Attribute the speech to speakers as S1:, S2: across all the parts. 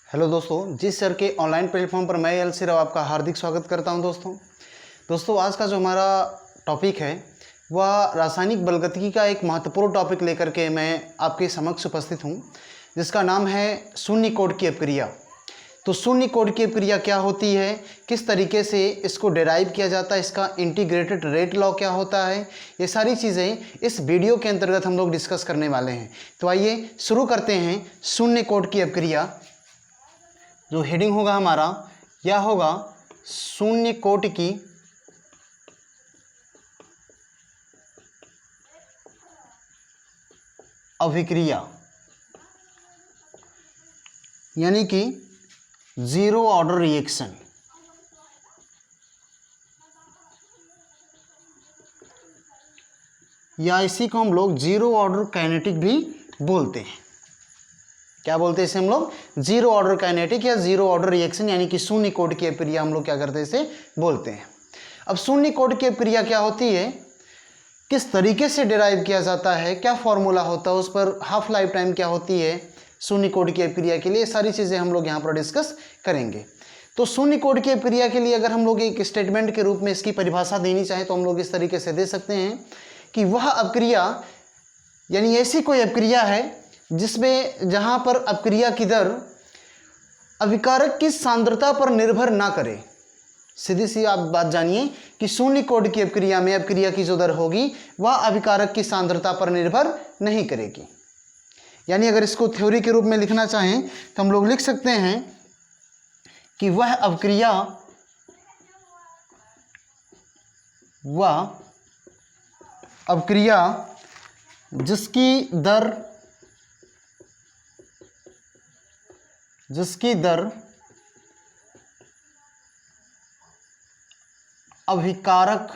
S1: Hello दोस्तों, जिस sir के ऑनलाइन प्लेटफॉर्म पर मैं एल सिर्फ आपका हार्दिक स्वागत करता हूं। दोस्तों आज का जो हमारा टॉपिक है वह रासायनिक बलगतिकी का एक महत्वपूर्ण टॉपिक लेकर के मैं आपके समक्ष उपस्थित हूं, जिसका नाम है शून्य कोण की अपक्रिया। तो शून्य कोण की अपक्रिया क्या होती है, किस तरीके से इसको डेराइव किया जाता है, इसका इंटीग्रेटेड रेट लॉ क्या होता है, ये सारी चीज़ें इस वीडियो के अंतर्गत हम लोग डिस्कस करने वाले हैं। तो आइए शुरू करते हैं। शून्य कोण की अपक्रिया, जो हेडिंग होगा हमारा यह होगा शून्य कोण की अभिक्रिया, यानी कि जीरो ऑर्डर रिएक्शन। या इसी को हम लोग जीरो ऑर्डर काइनेटिक भी बोलते हैं। क्या बोलते हैं इसे हम लोग? जीरो ऑर्डर काइनेटिक या जीरो ऑर्डर रिएक्शन, यानी कि शून्य कोण की अपक्रिया हम लोग क्या करते हैं, इसे बोलते हैं। अब शून्य कोण की अपक्रिया क्या होती है, किस तरीके से डिराइव किया जाता है, क्या फॉर्मूला होता है, उस पर हाफ लाइफ टाइम क्या होती है शून्य कोण की अपक्रिया के लिए, सारी चीज़ें हम लोग यहाँ पर डिस्कस करेंगे। तो शून्य कोण की अपक्रिया के लिए अगर हम लोग एक स्टेटमेंट के रूप में इसकी परिभाषा देनी चाहें तो हम लोग इस तरीके से दे सकते हैं कि वह अपक्रिया, यानी ऐसी कोई अपक्रिया है जिसमें जहाँ पर अपक्रिया की दर अभिकारक की सांद्रता पर निर्भर ना करे। सीधी सी आप बात जानिए कि शून्य कोण की अपक्रिया में अपक्रिया की जो दर होगी वह अभिकारक की सांद्रता पर निर्भर नहीं करेगी। यानी अगर इसको थ्योरी के रूप में लिखना चाहें तो हम लोग लिख सकते हैं कि वह अपक्रिया जिसकी दर अभिकारक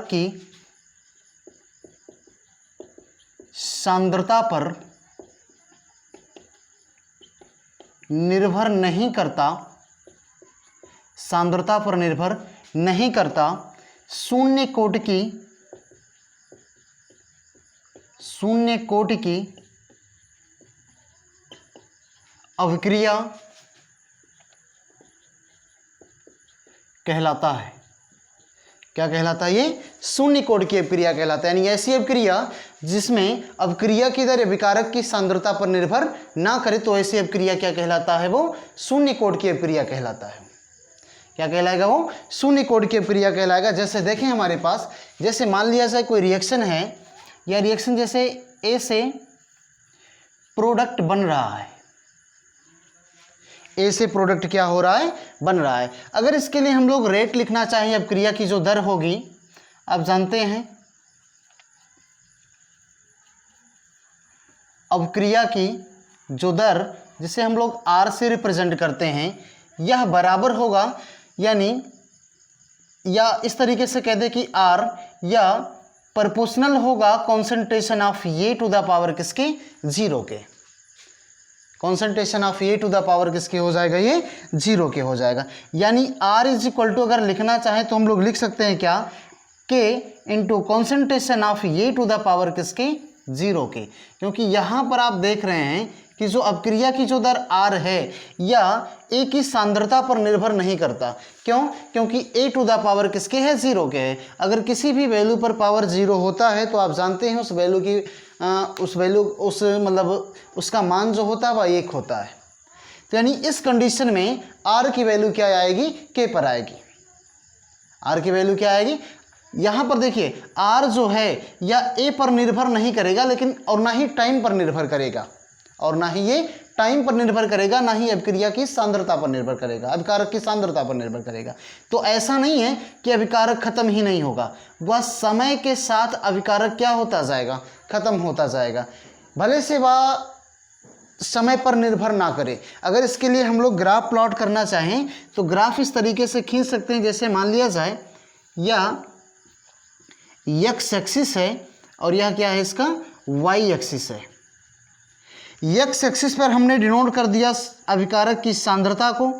S1: की सांद्रता पर निर्भर नहीं करता, शून्य कोण की अभिक्रिया कहलाता है। क्या कहलाता है? ये शून्य कोण की अपक्रिया कहलाता है। यानी ऐसी अपक्रिया जिसमें अपक्रिया की दर अभिकारक की सांद्रता पर निर्भर ना करे, तो ऐसी अपक्रिया क्या कहलाता है? वो शून्य कोण की अपक्रिया कहलाता है। क्या कहलाएगा? वो शून्य कोण की अपक्रिया कहलाएगा। जैसे देखें हमारे पास, जैसे मान लिया जाए कोई रिएक्शन है, या रिएक्शन जैसे ए से प्रोडक्ट बन रहा है, ए से प्रोडक्ट क्या हो रहा है? बन रहा है। अगर इसके लिए हम लोग रेट लिखना चाहें, अपक्रिया की जो दर होगी, आप जानते हैं अपक्रिया की जो दर जिसे हम लोग आर से रिप्रेजेंट करते हैं, यह बराबर होगा, यानी या इस तरीके से कह दे कि आर या प्रोपोर्शनल होगा concentration of A to the power किसके? जीरो के। Concentration of A to the power किसके हो जाएगा? ये जीरो के हो जाएगा। यानी R इज इक्वल टू अगर लिखना चाहें तो हम लोग लिख सकते हैं क्या? K into concentration of A to the power किसके? जीरो के। क्योंकि यहाँ पर आप देख रहे हैं कि जो अपक्रिया की जो दर R है या A की सांद्रता पर निर्भर नहीं करता। क्यों? क्योंकि A टू द पावर किसके है? जीरो के है। अगर किसी भी वैल्यू पर पावर जीरो होता है तो आप जानते हैं उस वैल्यू की उसका मान जो होता है वह 1 होता है। तो यानी इस कंडीशन में R की वैल्यू क्या आएगी? K पर आएगी। R की वैल्यू क्या आएगी? यहाँ पर देखिए R जो है या A पर निर्भर नहीं करेगा, लेकिन और ना ही टाइम पर निर्भर करेगा, और ना ही ये टाइम पर निर्भर करेगा, ना ही अपक्रिया की सांद्रता पर निर्भर करेगा, अभिकारक की सांद्रता पर निर्भर करेगा। तो ऐसा नहीं है कि अभिकारक खत्म ही नहीं होगा, वह समय के साथ अभिकारक क्या होता जाएगा? खत्म होता जाएगा, भले से वह समय पर निर्भर ना करे। अगर इसके लिए हम लोग ग्राफ प्लॉट करना चाहें तो ग्राफ इस तरीके से खींच सकते हैं। जैसे मान लिया जाए या एक्स एक्सिस है और यह क्या है? इसका वाई एक्सिस है। एक्स एक्सिस पर हमने डिनोट कर दिया अभिकारक की सांद्रता को,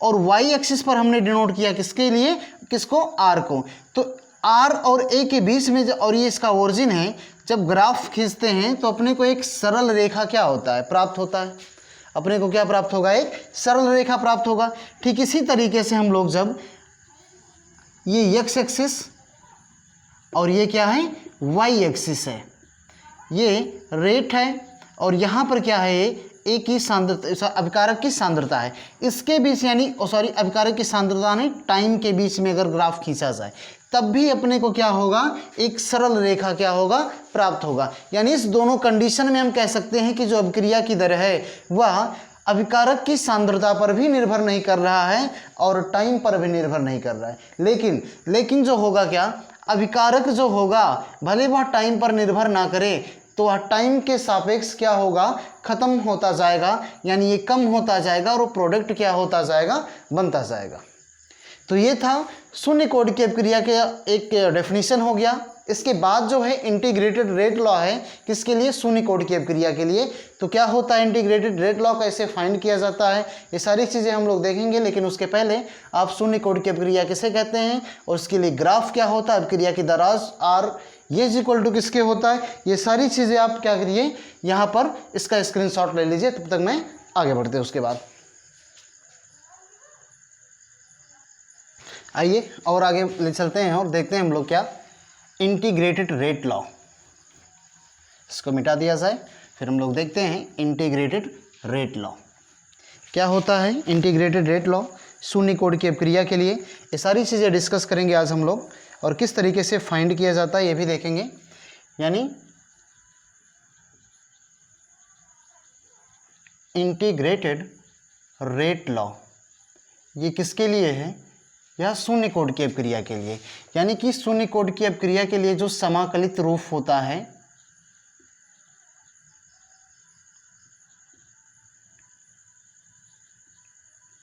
S1: और वाई एक्सिस पर हमने डिनोट किया किसके लिए? किसको? आर को। तो आर और ए के बीच में और ये इसका ओरिजिन है, जब ग्राफ खींचते हैं तो अपने को एक सरल रेखा क्या होता है, प्राप्त होता है। अपने को क्या प्राप्त होगा, एक सरल रेखा प्राप्त होगा। ठीक इसी तरीके से हम लोग जब ये x एक्सिस और ये क्या है, y एक्सिस है, ये रेट है और यहाँ पर क्या है, ए की सांद्रता, अभिकारक की सांद्रता है, इसके बीच यानी अभिकारक की सांद्रता ने टाइम के बीच में अगर ग्राफ खींचा जाए तब भी अपने को क्या होगा, एक सरल रेखा क्या होगा, प्राप्त होगा। यानी इस दोनों कंडीशन में हम कह सकते हैं कि जो अभिक्रिया की दर है वह अभिकारक की सांद्रता पर भी निर्भर नहीं कर रहा है और टाइम पर भी निर्भर नहीं कर रहा है। लेकिन जो होगा क्या, अभिकारक जो होगा भले वह टाइम पर निर्भर ना करे तो वह टाइम के सापेक्ष क्या होगा, खत्म होता जाएगा, यानी ये कम होता जाएगा और वो प्रोडक्ट क्या होता जाएगा, बनता जाएगा। तो ये था शून्य कोण की अभिक्रिया के एक डेफिनेशन हो गया। इसके बाद जो है इंटीग्रेटेड रेट लॉ है, किसके लिए, शून्य कोण की अभिक्रिया के लिए। तो क्या होता है इंटीग्रेटेड रेट लॉ, कैसे फाइंड किया जाता है, ये सारी चीज़ें हम लोग देखेंगे। लेकिन उसके पहले आप शून्य कोण की अभिक्रिया किसे कहते हैं और उसके लिए ग्राफ क्या होता है, अभिक्रिया की दरार आर ये इक्वल टू किसके होता है, ये सारी चीज़ें आप क्या करिए, यहाँ पर इसका स्क्रीनशॉट ले लीजिए। तब तक मैं आगे बढ़ते हैं उसके बाद। आइए और आगे ले चलते हैं और देखते हैं हम लोग क्या इंटीग्रेटेड रेट लॉ, इसको मिटा दिया जाए, फिर हम लोग देखते हैं इंटीग्रेटेड रेट लॉ क्या होता है। इंटीग्रेटेड रेट लॉ शून्य कोण की अभिक्रिया के लिए ये सारी चीज़ें डिस्कस करेंगे आज हम लोग, और किस तरीके से फाइंड किया जाता है ये भी देखेंगे। यानी इंटीग्रेटेड रेट लॉ ये किसके लिए है, यह शून्य कोण की अभिक्रिया के लिए। यानी कि शून्य कोण की अभिक्रिया के लिए जो समाकलित रूप होता है,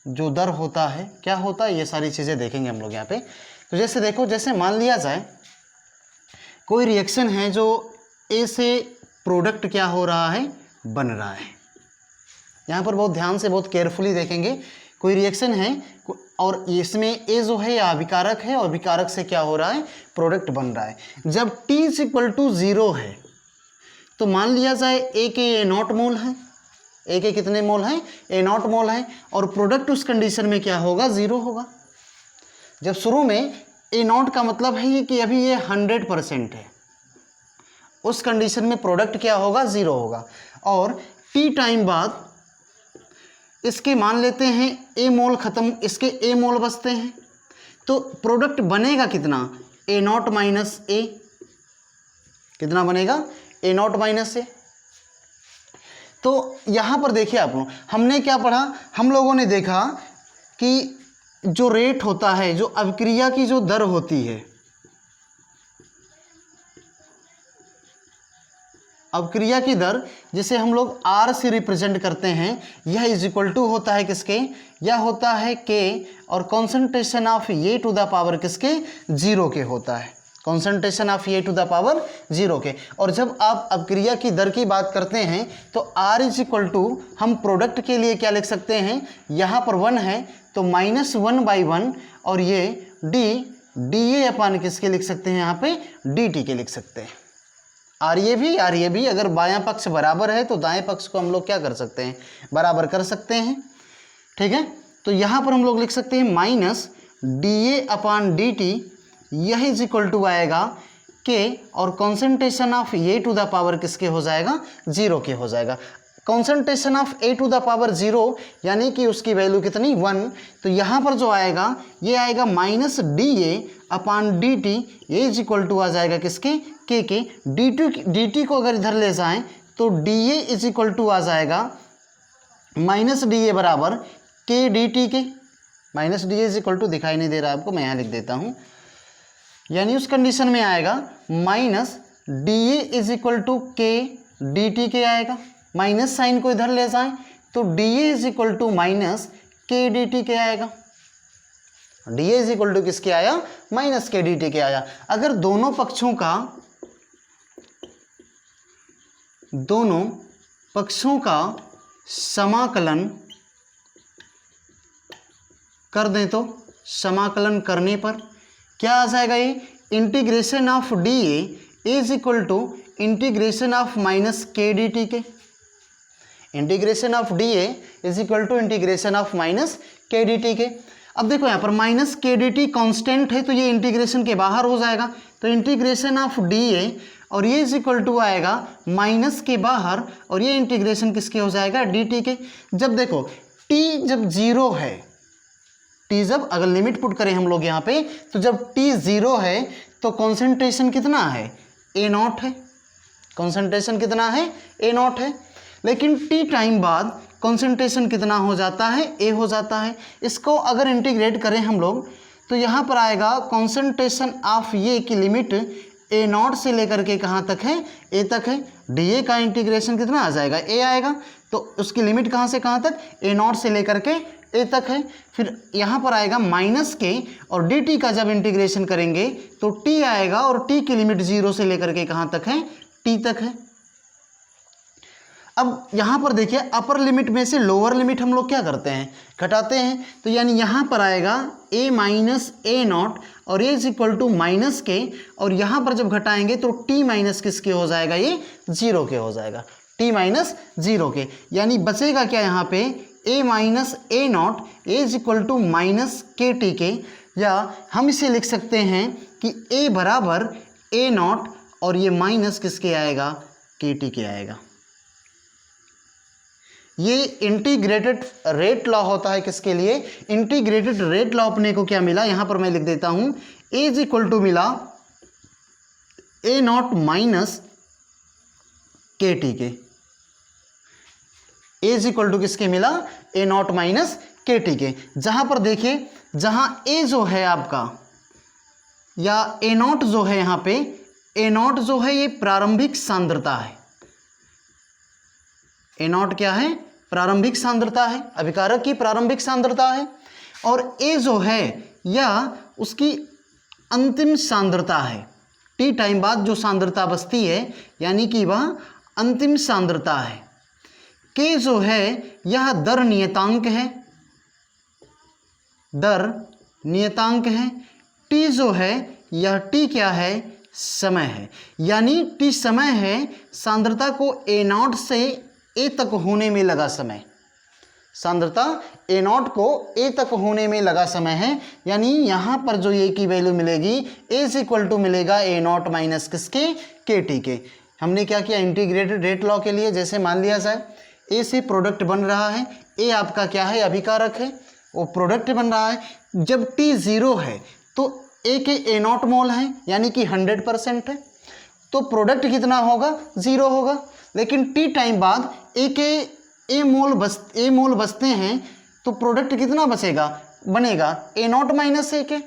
S1: जो दर होता है, क्या होता है, ये सारी चीज़ें देखेंगे हम लोग यहाँ पे। तो जैसे देखो, जैसे मान लिया जाए कोई रिएक्शन है जो ए से प्रोडक्ट क्या हो रहा है, बन रहा है। यहाँ पर बहुत ध्यान से, बहुत केयरफुली देखेंगे। कोई रिएक्शन है और इसमें ए जो है या अभिकारक है और अभिकारक से क्या हो रहा है, प्रोडक्ट बन रहा है। जब t इक्वल टू 0 है तो मान लिया जाए ए के A0 मोल है, ए के कितने मोल हैं, A0 मोल है, और प्रोडक्ट उस कंडीशन में क्या होगा, 0 होगा। जब शुरू में A0 का मतलब है कि अभी ये 100% है, उस कंडीशन में प्रोडक्ट क्या होगा, 0 होगा। और t टाइम बाद इसके मान लेते हैं A मोल खत्म, इसके A मोल बचते हैं, तो प्रोडक्ट बनेगा कितना, A0 माइनस A, कितना बनेगा, A0 माइनस A। तो यहाँ पर देखिए आप लोग, हमने क्या पढ़ा, हम लोगों ने देखा कि जो रेट होता है, जो अभिक्रिया की जो दर होती है, अभिक्रिया की दर जिसे हम लोग R से रिप्रेजेंट करते हैं, यह इज इक्वल टू होता है किसके, यह होता है K, और concentration of A to the power किसके, 0 के होता है, concentration of A to the power 0 के। और जब आप अभिक्रिया की दर की बात करते हैं तो R इज इक्वल टू, हम प्रोडक्ट के लिए क्या लिख सकते हैं, यहाँ पर 1 है तो -1/1, और ये डी ए अपान किसके लिख सकते हैं, यहाँ पे dt के लिख सकते हैं। आर ये भी अगर बायां पक्ष बराबर है तो दाएं पक्ष को हम लोग क्या कर सकते हैं, बराबर कर सकते हैं, ठीक है। तो यहाँ पर हम लोग लिख सकते हैं -dA/dt, यह इज इक्वल टू आएगा K, और concentration of A to the power किसके हो जाएगा, 0 के हो जाएगा। Concentration of A to the power 0 यानी कि उसकी वैल्यू कितनी, 1। तो यहाँ पर जो आएगा ये आएगा -dA/dt, ये इज इक्वल टू आ जाएगा किसके, K के। dt को अगर इधर ले जाएं तो dA इज इक्वल टू आ जाएगा -dA बराबर K dt के। -dA इज इक्वल टू दिखाई नहीं दे रहा आपको, मैं यहाँ लिख देता हूँ। यानी उस कंडीशन में आएगा -dA is equal to K dt के आएगा। माइनस साइन को इधर ले जाएं तो dA is equal to -K dt के आएगा। dA इज इक्वल टू किसके आया, -K dt के आया। अगर दोनों पक्षों का समाकलन कर दें तो समाकलन करने पर क्या आ जाएगा, ये integration of dA is equal to integration of minus K D T के, integration of D A is equal to integration of minus K D T के। अब देखो यहाँ पर minus K D T constant है तो ये इंटीग्रेशन के बाहर हो जाएगा, तो इंटीग्रेशन ऑफ डी ए और ये इज इक्वल टू आएगा माइनस के बाहर और ये इंटीग्रेशन किसके हो जाएगा डी टी के। जब देखो टी जब जीरो है, टी जब अगर लिमिट पुट करें हम लोग यहाँ पे तो जब टी जीरो है तो कॉन्सेंट्रेशन कितना है ए नॉट है, कॉन्सेंट्रेशन कितना है ए नॉट है। लेकिन टी टाइम बाद कॉन्सेंट्रेशन कितना हो जाता है ए हो जाता है। इसको अगर इंटीग्रेट करें हम लोग तो यहाँ पर आएगा कॉन्सेंट्रेशन ऑफ ये की लिमिट ए नॉट से लेकर के कहाँ तक है ए तक है, डी ए का इंटीग्रेशन कितना आ जाएगा ए आएगा, तो उसकी लिमिट कहाँ से कहाँ तक ए नॉट से लेकर के ए तक है। फिर यहाँ पर आएगा माइनस के और डी टी का जब इंटीग्रेशन करेंगे तो टी आएगा और टी की लिमिट जीरो से लेकर के कहाँ तक है टी तक है। अब यहाँ पर देखिए अपर लिमिट में से लोअर लिमिट हम लोग क्या करते हैं घटाते हैं, तो यानी यहाँ पर आएगा ए माइनस ए नॉट और ए इज इक्वल टू माइनस के, और यहाँ पर जब घटाएंगे तो टी माइनस किसके हो जाएगा ये जीरो के हो जाएगा, टी माइनस जीरो के। यानी बचेगा क्या यहाँ पे A minus A not A is equal to minus K T के, या हम इसे लिख सकते हैं कि ए बराबर ए नॉट और ये माइनस किसके आएगा के टी के आएगा। ये इंटीग्रेटेड रेट लॉ होता है किसके लिए, इंटीग्रेटेड रेट लॉ अपने को क्या मिला यहाँ पर मैं लिख देता हूँ ए इज इक्वल टू मिला ए नॉट माइनस के टी के, ए इज इक्वल टू किसके मिला ए नॉट माइनस के टी के। जहाँ पर देखिए जहाँ ए जो है आपका या ए नॉट जो है यहाँ पे ए नॉट जो है ये प्रारंभिक सांद्रता है, ए नॉट क्या है प्रारंभिक सांद्रता है, अभिकारक की प्रारंभिक सांद्रता है, और ए जो है या उसकी अंतिम सांद्रता है, टी टाइम बाद जो सांद्रता बचती है यानी कि वह अंतिम सांद्रता है। के जो है यह दर नियतांक है, दर नियतांक है। टी जो है यह टी क्या है समय है, यानी टी समय है सांद्रता को ए नॉट से ए तक होने में लगा समय, सांद्रता ए नॉट को ए तक होने में लगा समय है। यानी यहाँ पर जो ए की वैल्यू मिलेगी ए इज इक्वल टू मिलेगा ए नॉट माइनस किसके के टी के। हमने क्या किया इंटीग्रेटेड रेट लॉ के लिए, जैसे मान लिया जाए ए से प्रोडक्ट बन रहा है, ए आपका क्या है अभिकारक है, वो प्रोडक्ट बन रहा है। जब टी जीरो है तो ए के ए नॉट मोल है यानी कि 100% है, तो प्रोडक्ट कितना होगा जीरो होगा। लेकिन टी टाइम बाद ए के ए मोल बचते हैं तो प्रोडक्ट कितना बचेगा बनेगा ए नॉट माइनस ए के।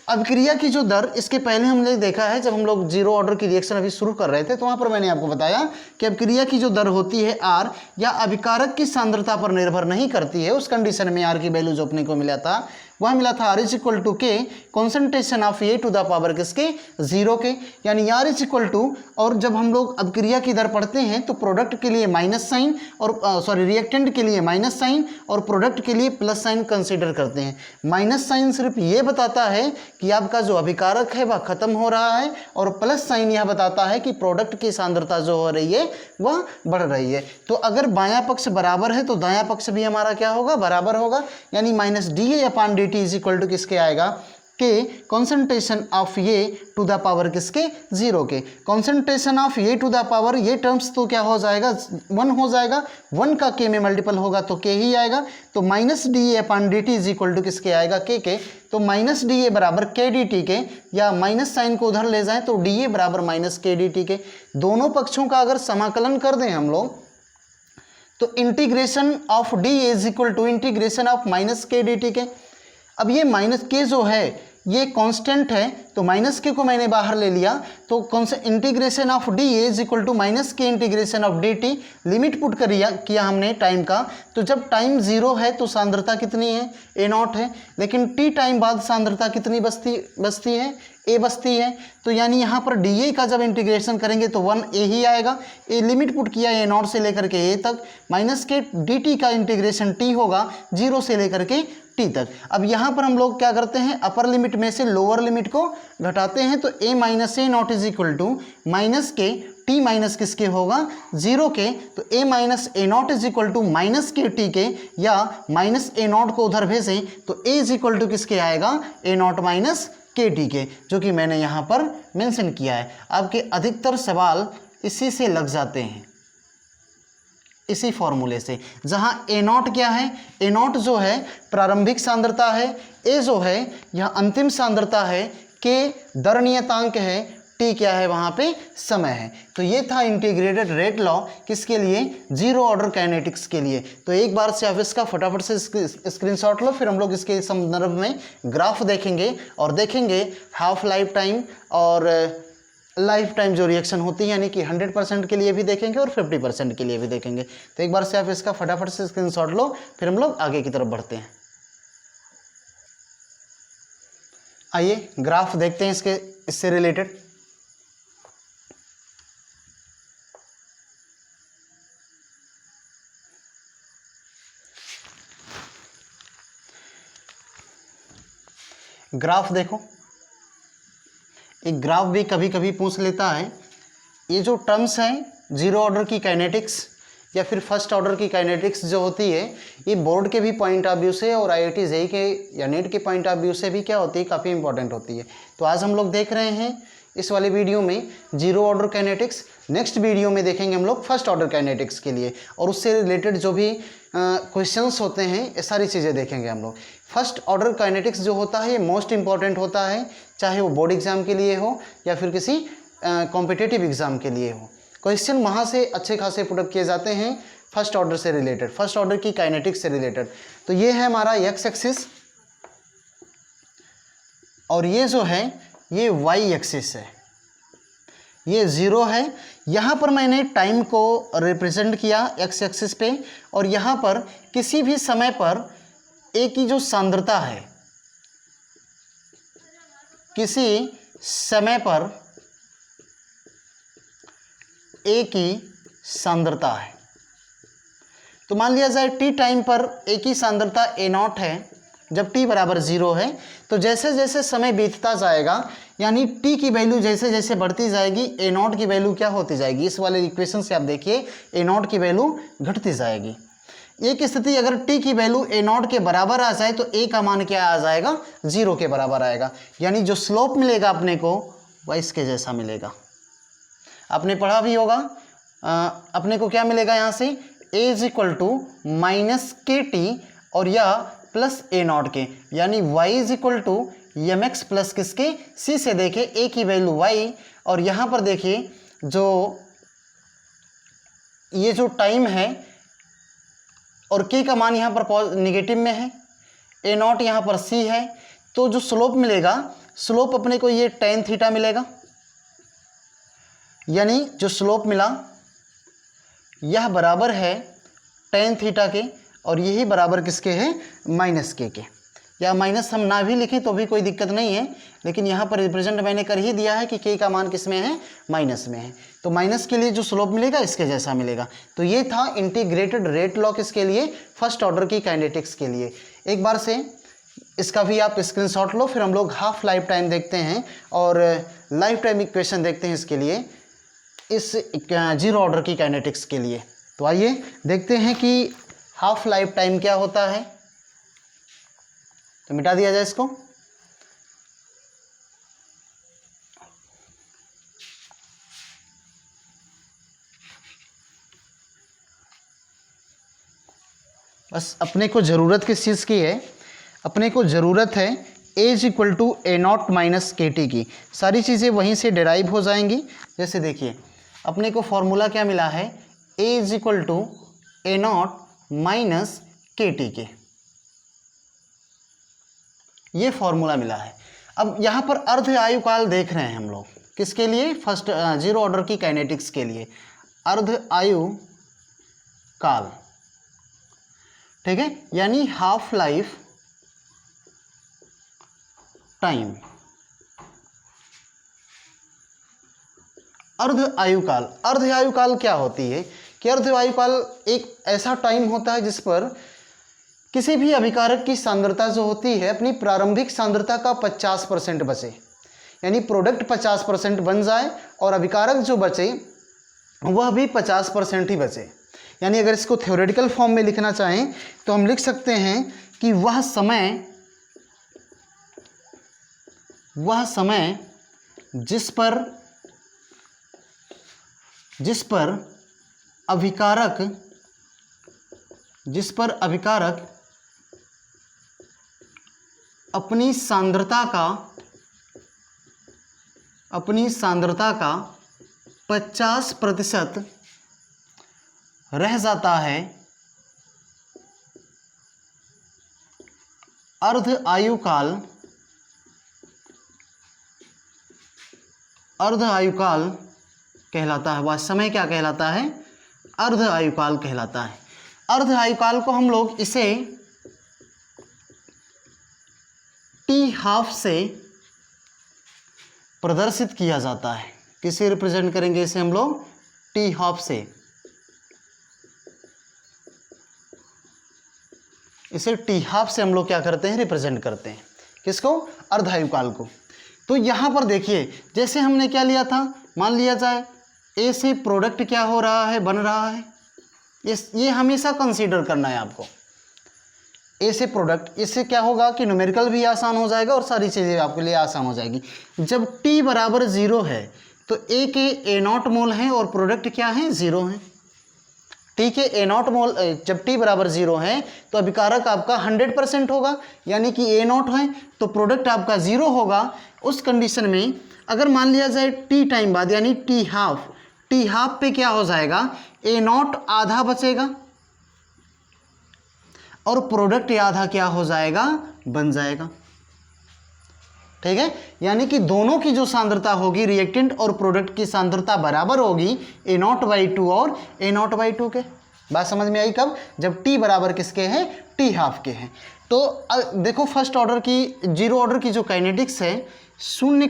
S1: अभिक्रिया की जो दर इसके पहले हमने देखा है जब हम लोग जीरो ऑर्डर की रिएक्शन अभी शुरू कर रहे थे तो वहाँ पर मैंने आपको बताया कि अभिक्रिया की जो दर होती है आर या अभिकारक की सांद्रता पर निर्भर नहीं करती है। उस कंडीशन में आर की वैल्यू जो अपने को मिला था वह मिला था R is equal to K concentration of A to the power किसके जीरो के, यानी आर इज इक्वल टू। और जब हम लोग अभिक्रिया की दर पढ़ते हैं तो प्रोडक्ट के लिए माइनस साइन और रिएक्टेंट के लिए माइनस साइन और प्रोडक्ट के लिए प्लस साइन कंसीडर करते हैं। माइनस साइन सिर्फ ये बताता है कि आपका जो अभिकारक है वह खत्म हो रहा है और प्लस साइन यह बताता है कि प्रोडक्ट की सांद्रता जो हो रही है वह बढ़ रही है। तो अगर बायां पक्ष बराबर है तो दायां पक्ष भी हमारा क्या होगा बराबर होगा, यानी minus D A upon D T is equal to किसके आएगा K concentration of A to the power किसके जीरो के। Concentration of A to the power ये टर्म्स तो क्या हो जाएगा 1 हो जाएगा, 1 का के में मल्टीपल होगा तो के ही आएगा। तो minus D A upon D T is equal to किसके आएगा के। तो माइनस डी ए बराबर के डी टी के, या माइनस साइन को उधर ले जाएं तो डी ए बराबर माइनस के डी टी के। दोनों पक्षों का अगर समाकलन कर दें हम लोग तो integration of D is equal to integration of minus K D T के। अब ये माइनस के जो है ये कांस्टेंट है तो माइनस के को मैंने बाहर ले लिया, तो कौन सा integration of D is equal to minus K integration of D T. Limit put किया हमने टाइम का, तो जब टाइम जीरो है तो सांद्रता कितनी है ए नॉट है, लेकिन टी टाइम बाद सांद्रता कितनी बचती है ए बचती है। तो यानी यहाँ पर डी ए का जब इंटीग्रेशन करेंगे तो 1 ए ही आएगा। ए लिमिट पुट किया ए नॉट से लेकर के ए तक, माइनस के डी टी का इंटीग्रेशन टी होगा 0 से लेकर के टी तक। अब यहाँ पर हम लोग क्या करते हैं अपर लिमिट में से लोअर लिमिट को घटाते हैं, तो A minus A not is equal to minus K T minus किसके होगा, 0 के, तो a minus A not is equal to minus K T के, या माइनस ए नॉट को उधर भेजें तो a इज इक्वल टू किसके आएगा, ए नॉट माइनस के टी के, जो कि मैंने यहाँ पर मेंशन किया है। आपके अधिकतर सवाल इसी से लग जाते हैं, इसी फॉर्मूले से, जहाँ ए नॉट क्या है, ए नॉट जो है प्रारंभिक सांद्रता है, ए जो है यह अंतिम सांद्रता है, के दर नियतांक है, टी क्या है वहाँ पे समय है। तो ये था इंटीग्रेटेड रेट लॉ किसके लिए, जीरो ऑर्डर काइनेटिक्स के लिए। तो एक बार से आप इसका फटाफट से स्क्रीनशॉट लो, फिर हम लोग इसके संदर्भ में ग्राफ देखेंगे और देखेंगे हाफ लाइफ टाइम और लाइफ टाइम जो रिएक्शन होती है, यानी कि 100% के लिए भी देखेंगे और 50% के लिए भी देखेंगे। तो एक बार से आप इसका फटाफट से स्क्रीनशॉट लो, फिर हम लोग आगे की तरफ बढ़ते हैं। आइए ग्राफ देखते हैं इससे रिलेटेड। ग्राफ देखो, एक ग्राफ भी कभी कभी पूछ लेता है। ये जो टर्म्स हैं जीरो ऑर्डर की काइनेटिक्स या फिर फर्स्ट ऑर्डर की काइनेटिक्स जो होती है, ये बोर्ड के भी पॉइंट ऑफ व्यू से और IIT JEE के या नेट के पॉइंट ऑफ व्यू से भी क्या होती है, काफ़ी इंपॉर्टेंट होती है। तो आज हम लोग देख रहे हैं इस वाले वीडियो में zero order kinetics. Next video में देखेंगे हम लोग फर्स्ट ऑर्डर काइनेटिक्स के लिए, और उससे रिलेटेड जो भी क्वेश्चंस होते हैं ये सारी चीज़ें देखेंगे हम लोग। फर्स्ट ऑर्डर काइनेटिक्स जो होता है ये मोस्ट इंपॉर्टेंट होता है, चाहे वो बोर्ड एग्जाम के लिए हो या फिर किसी कॉम्पिटिटिव एग्जाम के लिए हो। क्वेश्चन वहाँ से अच्छे खासे पुटअप किए जाते हैं फर्स्ट ऑर्डर से रिलेटेड, फर्स्ट ऑर्डर की काइनेटिक्स से रिलेटेड। तो ये है हमारा एक्स एक्सिस और ये जो है ये वाई एक्सिस है, ये 0 है। यहाँ पर मैंने टाइम को रिप्रेजेंट किया एक्स एक्सिस पे, और यहाँ पर किसी भी समय पर ए की जो सांद्रता है, किसी समय पर ए की सांद्रता है। तो मान लिया जाए टी टाइम पर ए की सांद्रता ए नॉट है, जब टी बराबर 0 है, तो जैसे जैसे समय बीतता जाएगा, यानी टी की वैल्यू जैसे जैसे बढ़ती जाएगी, ए नॉट की वैल्यू क्या होती जाएगी, इस वाले इक्वेशन से आप देखिए ए नॉट की वैल्यू घटती जाएगी। एक स्थिति अगर टी की वैल्यू ए नॉट के बराबर आ जाए तो ए का मान क्या आ जाएगा, 0 के बराबर आएगा, यानी जो स्लोप मिलेगा अपने को वह इसके जैसा मिलेगा। आपने पढ़ा भी होगा, अपने को क्या मिलेगा यहाँ से, A is equal to minus K T और या प्लस ए नॉट के, यानी Y is equal to M X plus किसके, सी से देखिए ए की वैल्यू वाई, और यहाँ पर देखिए जो ये जो टाइम है और के का मान यहाँ पर निगेटिव में है, ए नॉट यहाँ पर सी है, तो जो स्लोप मिलेगा, स्लोप अपने को ये tan थीटा मिलेगा, यानी जो स्लोप मिला यह बराबर है tan थीटा के, और यही बराबर किसके है, माइनस के। या माइनस हम ना भी लिखें तो भी कोई दिक्कत नहीं है, लेकिन यहाँ पर रिप्रेजेंट मैंने कर ही दिया है कि के का मान किस में है, माइनस में है। तो माइनस के लिए जो स्लोप मिलेगा इसके जैसा मिलेगा। तो ये था इंटीग्रेटेड रेट लॉ किसके लिए, फर्स्ट ऑर्डर की काइनेटिक्स के लिए। एक बार से इसका भी आप स्क्रीनशॉट लो, फिर हम लोग हाफ लाइफ टाइम देखते हैं और लाइफ टाइम इक्वेशन देखते हैं इसके लिए, इस जीरो ऑर्डर की काइनेटिक्स के लिए। तो आइए देखते हैं कि हाफ लाइफ टाइम क्या होता है। तो मिटा दिया जाए इसको। बस अपने को ज़रूरत किस चीज़ की है, अपने को ज़रूरत है A is equal to A not minus K T की। सारी चीज़ें वहीं से डिराइव हो जाएंगी। जैसे देखिए अपने को फॉर्मूला क्या मिला है, A is equal to A not minus K T के, ये फॉर्मूला मिला है। अब यहाँ पर अर्ध आयुकाल देख रहे हैं हम लोग, किसके लिए, फर्स्ट जीरो ऑर्डर की काइनेटिक्स के लिए, अर्ध आयु काल, ठीक है, यानी हाफ लाइफ टाइम। अर्ध आयुकाल, अर्ध आयुकाल क्या होती है कि अर्ध आयुकाल एक ऐसा टाइम होता है जिस पर किसी भी अभिकारक की सांद्रता जो होती है अपनी प्रारंभिक सांद्रता का 50% बचे, यानी प्रोडक्ट 50% बन जाए और अभिकारक जो बचे वह भी 50% ही बचे। यानी अगर इसको थ्योरेटिकल फॉर्म में लिखना चाहें तो हम लिख सकते हैं कि वह समय जिस पर अभिकारक अपनी सांद्रता का 50% रह जाता है, अर्ध आयुकाल कहलाता है। वह समय क्या कहलाता है? अर्ध आयुकाल कहलाता है। अर्ध आयुकाल को हम लोग इसे T½ से प्रदर्शित किया जाता है। किसे रिप्रेजेंट करेंगे इसे हम लोग? T½ से। इसे T½ से हम लोग क्या करते हैं? रिप्रेजेंट करते हैं। किसको? अर्ध आयुकाल को। तो यहां पर देखिए, जैसे हमने क्या लिया था, मान लिया जाए ए से प्रोडक्ट क्या हो रहा है? बन रहा है। ये हमेशा कंसीडर करना है आपको। ए से प्रोडक्ट, इससे क्या होगा कि न्यूमेरिकल भी आसान हो जाएगा और सारी चीज़ें आपके लिए आसान हो जाएगी। जब T बराबर 0 है तो ए के A0 मोल हैं और प्रोडक्ट क्या है? 0 है। T के A0 मोल, जब T बराबर 0 है तो अभिकारक आपका 100% होगा, यानी कि A0 है तो प्रोडक्ट आपका 0 होगा। उस कंडीशन में अगर मान लिया जाए T टाइम बाद, यानी T½ पे क्या हो जाएगा? A0 आधा बचेगा और प्रोडक्ट आधा क्या हो जाएगा? बन जाएगा। ठीक है, यानी कि दोनों की जो सांद्रता होगी, रिएक्टेंट और प्रोडक्ट की सांद्रता बराबर होगी A0/2 और A0/2 के। बात समझ में आई कब? जब T बराबर किसके हैं? T½ के हैं। तो देखो फर्स्ट ऑर्डर की, जीरो ऑर्डर की जो काइनेटिक्स है, शून्य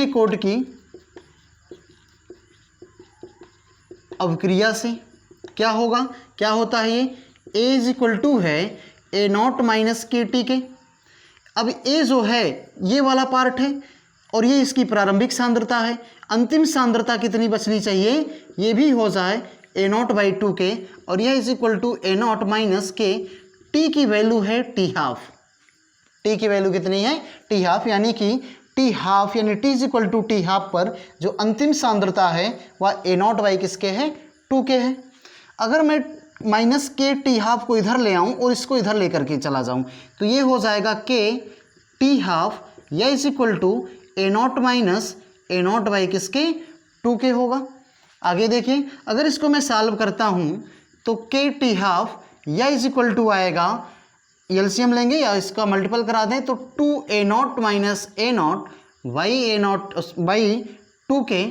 S1: कोट की अभिक्रिया से क्या होगा? क्या होता है ये? A = है A0 - KT के। अब A जो है ये वाला पार्ट है और ये इसकी प्रारंभिक सांद्रता है। अंतिम सांद्रता कितनी बचनी चाहिए? ये भी हो जाए A0/2 के और यह = A0 - K। T की वैल्यू है T½ T की वैल्यू कितनी है? T½ यानी कि T½ यानी T = T½ पर जो अंतिम सांद्रता है वह A0 किसके है? 2 के है। अगर मैं -K T½ को इधर ले आऊं और इसको इधर लेकर के चला जाऊं तो ये हो जाएगा K T½ या = A0 - किसके? 2 के होगा। आगे देखिए, अगर इसको मैं सॉल्व करता हूं तो K T½ या = आएगा, एलसीएम लेंगे या इसका मल्टीपल करा दें तो 2A0 - A0 A0/2 के।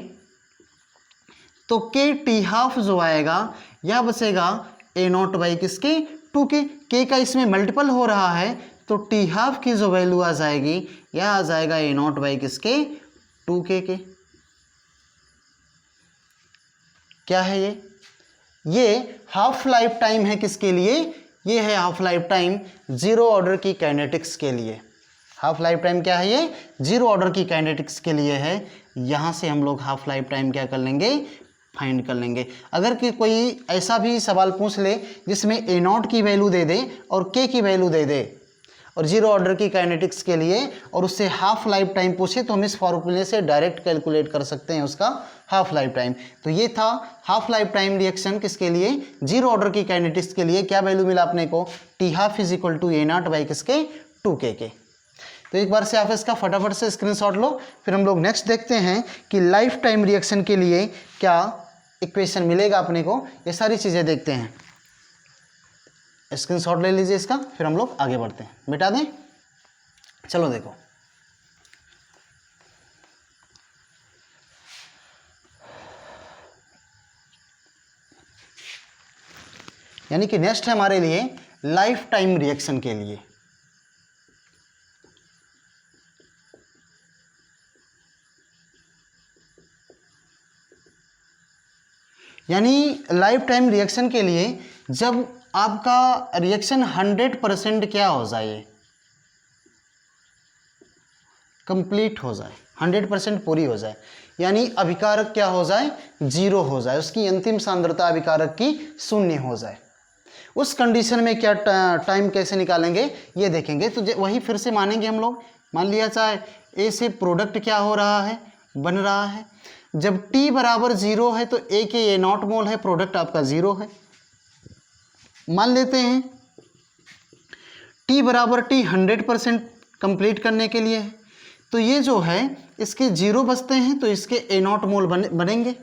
S1: तो K T½ जो आएगा यह बचेगा A0 किसके? 2 के। K का इसमें मल्टीपल हो रहा है तो T½ की जो वैल्यू आ जाएगी यह आ जाएगा A0 किसके? 2K के। क्या है ये? ये हाफ लाइफ टाइम है किसके लिए? ये है half life time zero order की काइनेटिक्स के लिए। हाफ लाइफ टाइम क्या है? ये जीरो ऑर्डर की काइनेटिक्स के लिए है। यहाँ से हम लोग हाफ लाइफ टाइम क्या कर लेंगे? फाइंड कर लेंगे। अगर कि कोई ऐसा भी सवाल पूछ ले जिसमें A0 की वैल्यू दे दे और K की वैल्यू दे दे और जीरो ऑर्डर की काइनेटिक्स के लिए और उससे हाफ लाइफ टाइम पूछे तो हम इस फॉर्मूले से डायरेक्ट कैलकुलेट कर सकते हैं उसका हाफ लाइफ टाइम। तो ये था हाफ लाइफ टाइम रिएक्शन किसके लिए? जीरो ऑर्डर की काइनेटिक्स के लिए। क्या वैल्यू मिला अपने को? T½ = A0 किसके? 2K के। तो एक बार से आप इसका फटाफट से स्क्रीनशॉट लो, फिर हम लोग नेक्स्ट देखते हैं कि लाइफ टाइम रिएक्शन के लिए क्या इक्वेशन मिलेगा अपने को। ये सारी चीज़ें देखते हैं। स्क्रीनशॉट ले लीजिए इसका, फिर हम लोग आगे बढ़ते हैं। मिटा दें? चलो देखो, यानी कि नेक्स्ट है हमारे लिए लाइफ टाइम रिएक्शन के लिए। यानी लाइफ टाइम रिएक्शन के लिए जब आपका रिएक्शन 100% क्या हो जाए? कंप्लीट हो जाए, 100% पूरी हो जाए, यानी अभिकारक क्या हो जाए, 0 हो जाए, उसकी अंतिम सांद्रता अभिकारक की 0 हो जाए। उस कंडीशन में क्या टाइम कैसे निकालेंगे ये देखेंगे। तो वही फिर से मानेंगे हम लोग। मान लिया चाहे ए से प्रोडक्ट क्या हो रहा है, बन रहा है। जब T बराबर 0 है तो ए के ए नॉट मोल है, प्रोडक्ट आपका 0 है। मान लेते हैं T बराबर T 100% कंप्लीट करने के लिए है, तो ये जो है इसके 0 बचते हैं तो इसके ए नॉट मोल बनेंगे।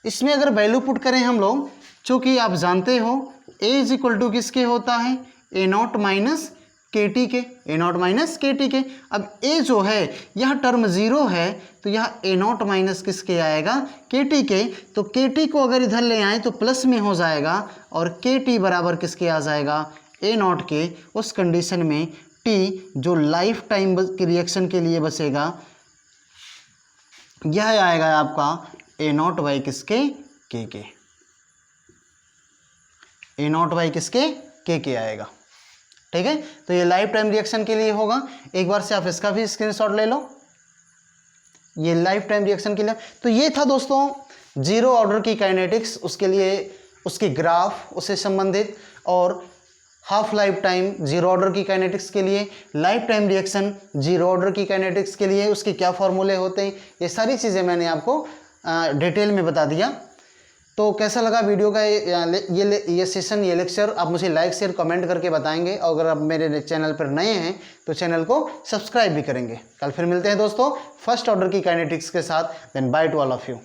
S1: इसमें अगर वैल्यू पुट करें हम लोग, चूँकि आप जानते हो A इज इक्वल टू किसके होता है, ए नॉट माइनस के टी के, ए नॉट माइनस के टी के। अब A जो है यह टर्म 0 है तो यह ए नॉट माइनस किसके आएगा, के टी के। तो के टी को अगर इधर ले आए तो प्लस में हो जाएगा और के टी बराबर किसके आ जाएगा, ए नॉट के। उस कंडीशन में T जो लाइफ टाइम की रिएक्शन के लिए बचेगा यह आएगा आपका ए नॉट बाई किसके, के ए नॉट बाई किसके, के आएगा। ठीक है, तो ये लाइफ टाइम रिएक्शन के लिए होगा। एक बार से आप इसका भी स्क्रीनशॉट ले लो, ये लाइफ टाइम रिएक्शन के लिए। तो ये था दोस्तों 0 ऑर्डर की काइनेटिक्स, उसके लिए उसकी ग्राफ उससे संबंधित, और हाफ लाइफ टाइम 0 ऑर्डर की काइनेटिक्स के लिए, लाइफ टाइम रिएक्शन 0 ऑर्डर की काइनेटिक्स के लिए उसके क्या फॉर्मूले होते हैं, ये सारी चीज़ें मैंने आपको डिटेल में बता दिया। तो कैसा लगा वीडियो का ये सेशन, ये लेक्चर, आप मुझे लाइक शेयर कमेंट करके बताएंगे। और अगर आप मेरे चैनल पर नए हैं तो चैनल को सब्सक्राइब भी करेंगे। कल फिर मिलते हैं दोस्तों फर्स्ट ऑर्डर की काइनेटिक्स के साथ। Then bye to all of you.